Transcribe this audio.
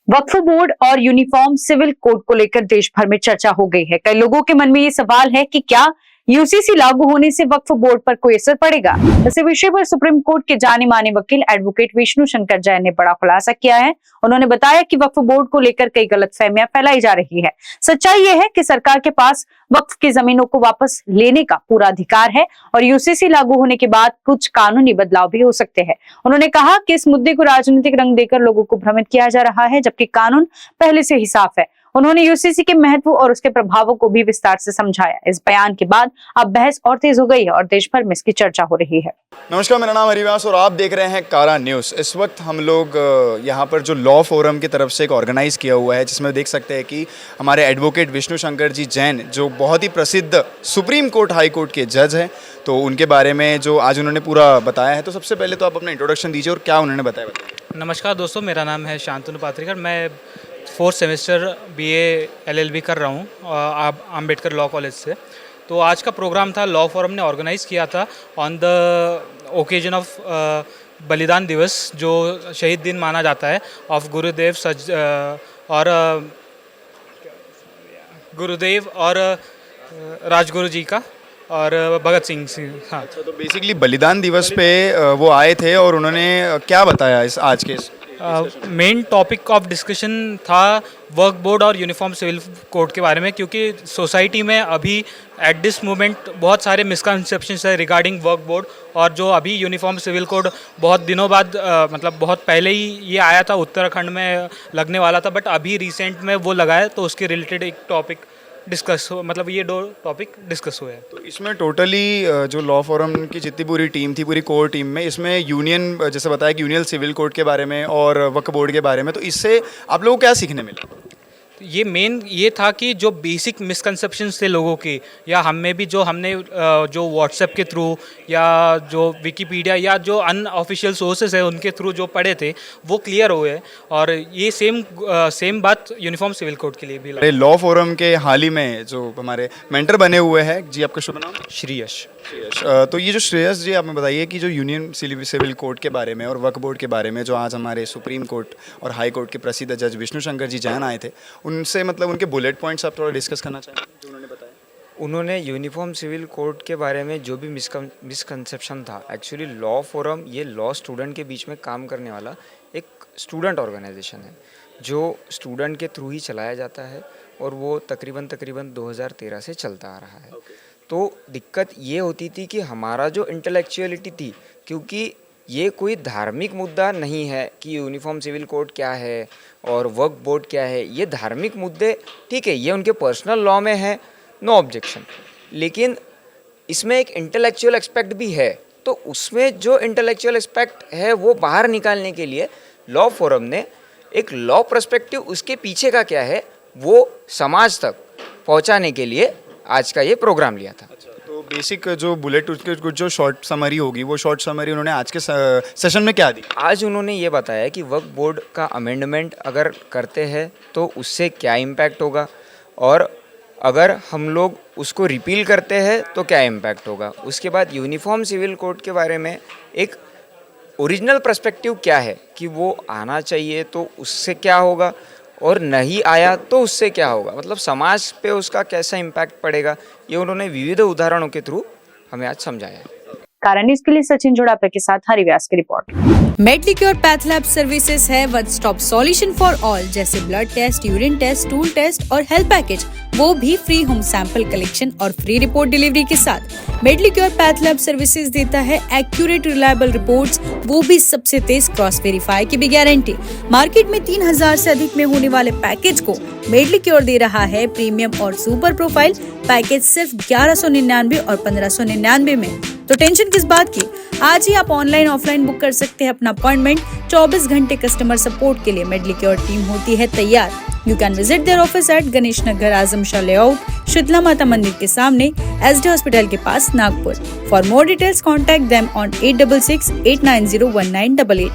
वक्फ board और uniform civil code को लेकर देश भर में चर्चा हो गई है। कई लोगों के मन में ये सवाल है कि क्या यूसीसी लागू होने से वक्फ बोर्ड पर कोई असर पड़ेगा। इस विषय पर सुप्रीम कोर्ट के जाने माने वकील एडवोकेट विष्णु शंकर जैन ने बड़ा खुलासा किया है। उन्होंने बताया कि वक्फ बोर्ड को लेकर कई गलतफहमियां फैलाई जा रही है। सच्चाई यह है कि सरकार के पास वक्फ की जमीनों को वापस लेने का पूरा अधिकार है और यूसीसी लागू होने के बाद कुछ कानूनी बदलाव भी हो सकते हैं। उन्होंने कहा कि इस मुद्दे को राजनीतिक रंग देकर लोगों को भ्रमित किया जा रहा है, जबकि कानून पहले से ही साफ है। उन्होंने यूसीसी के महत्व और उसके प्रभावों को भी विस्तार से समझाया। इस बयान के बाद अब बहस और तेज हो गई है और देश भर में इसकी चर्चा हो रही है। नमस्कार, मेरा नाम हरिवास और आप देख रहे हैं कारा न्यूज़। इस वक्त हम लोग यहाँ पर जो लॉ फोरम की तरफ से एक ऑर्गेनाइज किया हुआ है, जिसमें देख सकते हैं कि हमारे एडवोकेट विष्णु शंकर जी जैन, जो बहुत ही प्रसिद्ध सुप्रीम कोर्ट हाई कोर्ट के जज हैं, तो उनके बारे में जो आज उन्होंने पूरा बताया है। तो सबसे पहले तो आप अपना इंट्रोडक्शन दीजिए और क्या उन्होंने बताया। नमस्कार दोस्तों, मेरा नाम है शांतनु पात्रिकर। मैं 4th सेमेस्टर BA LLB कर रहा हूँ अम्बेडकर लॉ कॉलेज से। तो आज का प्रोग्राम था, लॉ फोरम ने ऑर्गेनाइज़ किया था ऑन द ओकेजन ऑफ बलिदान दिवस, जो शहीद दिन माना जाता है ऑफ गुरुदेव और राजगुरु जी का और भगत सिंह। हाँ, तो बेसिकली बलिदान दिवस पे वो आए थे और उन्होंने क्या बताया इस आज के मेन टॉपिक ऑफ डिस्कशन था वर्क बोर्ड और यूनिफॉर्म सिविल कोड के बारे में, क्योंकि सोसाइटी में अभी एट दिस मोमेंट बहुत सारे मिसकंसेप्शंस है रिगार्डिंग वर्क बोर्ड। और जो अभी यूनिफॉर्म सिविल कोड बहुत दिनों बाद मतलब बहुत पहले ही ये आया था, उत्तराखंड में लगने वाला था, बट अभी रिसेंट में वो लगा है, तो उसके रिलेटेड एक टॉपिक डिस्कस हो, मतलब ये 2 टॉपिक डिस्कस हुए हैं। तो इसमें टोटली जो लॉ फोरम की जितनी पूरी टीम थी, पूरी कोर टीम में, इसमें यूनियन जैसे बताया कि यूनियन सिविल कोड के बारे में और वक्फ बोर्ड के बारे में, तो इससे आप लोगों को क्या सीखने मिला? ये मेन ये था कि जो बेसिक मिसकंसेप्शंस थे लोगों के, या हमने भी जो व्हाट्सएप के थ्रू या जो विकीपीडिया या जो अनऑफिशियल सोर्सेज है उनके थ्रू जो पढ़े थे, वो क्लियर हुए। और ये सेम बात यूनिफॉर्म सिविल कोड के लिए भी लगा। लॉ फोरम के हाल ही में जो हमारे मेंटर बने हुए हैं जी, आपका शुभ नाम? श्रेयस। तो ये जो श्रेयस जी, आप हमें बताइए कि जो यूनियन सिविल कोड के बारे में और वक्फ बोर्ड के बारे में जो आज हमारे सुप्रीम कोर्ट और हाई कोर्ट के प्रसिद्ध जज विष्णु शंकर जी जैन आए थे, उनसे मतलब उनके बुलेट पॉइंट्स आप थोड़ा डिस्कस करना चाहें जो उन्होंने बताया। उन्होंने यूनिफॉर्म सिविल कोड के बारे में जो भी मिसकंसेप्शन था, एक्चुअली लॉ फोरम ये लॉ स्टूडेंट के बीच में काम करने वाला एक स्टूडेंट ऑर्गेनाइजेशन है, जो स्टूडेंट के थ्रू ही चलाया जाता है और वो तकरीबन 2013 से चलता आ रहा है। तो दिक्कत ये होती थी कि हमारा जो इंटेलेक्चुअलिटी थी, क्योंकि ये कोई धार्मिक मुद्दा नहीं है कि यूनिफॉर्म सिविल कोड क्या है और वर्क बोर्ड क्या है, ये धार्मिक मुद्दे ठीक है, ये उनके पर्सनल लॉ में है, नो ऑब्जेक्शन, लेकिन इसमें एक इंटेलेक्चुअल एस्पेक्ट भी है। तो उसमें जो इंटेलेक्चुअल एस्पेक्ट है वो बाहर निकालने के लिए लॉ फोरम ने एक लॉ पर्सपेक्टिव, उसके पीछे का क्या है वो समाज तक पहुंचाने के लिए आज का ये प्रोग्राम लिया था। तो बेसिक जो बुलेट कुछ जो शॉर्ट समरी होगी, वो शॉर्ट समरी उन्होंने आज के सेशन में क्या दी? आज उन्होंने ये बताया कि वक्फ बोर्ड का अमेंडमेंट अगर करते हैं तो उससे क्या इम्पैक्ट होगा, और अगर हम लोग उसको रिपील करते हैं तो क्या इम्पैक्ट होगा। उसके बाद यूनिफॉर्म सिविल कोड के बारे में एक ओरिजिनल पर्सपेक्टिव क्या है कि वो आना चाहिए तो उससे क्या होगा, और नहीं आया तो उससे क्या होगा, मतलब समाज पे उसका कैसा इम्पैक्ट पड़ेगा, ये उन्होंने विविध उदाहरणों के थ्रू हमें आज समझाया है। कारण न्यूज़ के लिए सचिन जोड़ापे के साथ हरिव्यास की report. Medlicure path lab services है one stop solution for all, जैसे blood test, urine test, stool test और हेल्थ पैकेज, वो भी फ्री होम सैंपल कलेक्शन और फ्री रिपोर्ट डिलीवरी के साथ। मेडलिक्योर पैथ लैब सर्विसेज देता है एक्यूरेट रिलायबल रिपोर्ट्स, वो भी सबसे तेज क्रॉस वेरीफाई की भी गारंटी। मार्केट में 3000 से अधिक में होने वाले पैकेज को मेडलिक्योर दे रहा है प्रीमियम और सुपर प्रोफाइल पैकेज सिर्फ 1199 और 1599 में। तो टेंशन किस बात की, आज ही आप ऑनलाइन ऑफलाइन बुक कर सकते हैं अपना अपॉइंटमेंट। 24 घंटे कस्टमर सपोर्ट के लिए मेडलिक्योर टीम होती है तैयार। You can visit their office at Ganesh Nagar, Azam Shah layout, Sheetla Mata Mandir के सामने, SD हॉस्पिटल के पास, Nagpur. For more details contact them on 8668901988।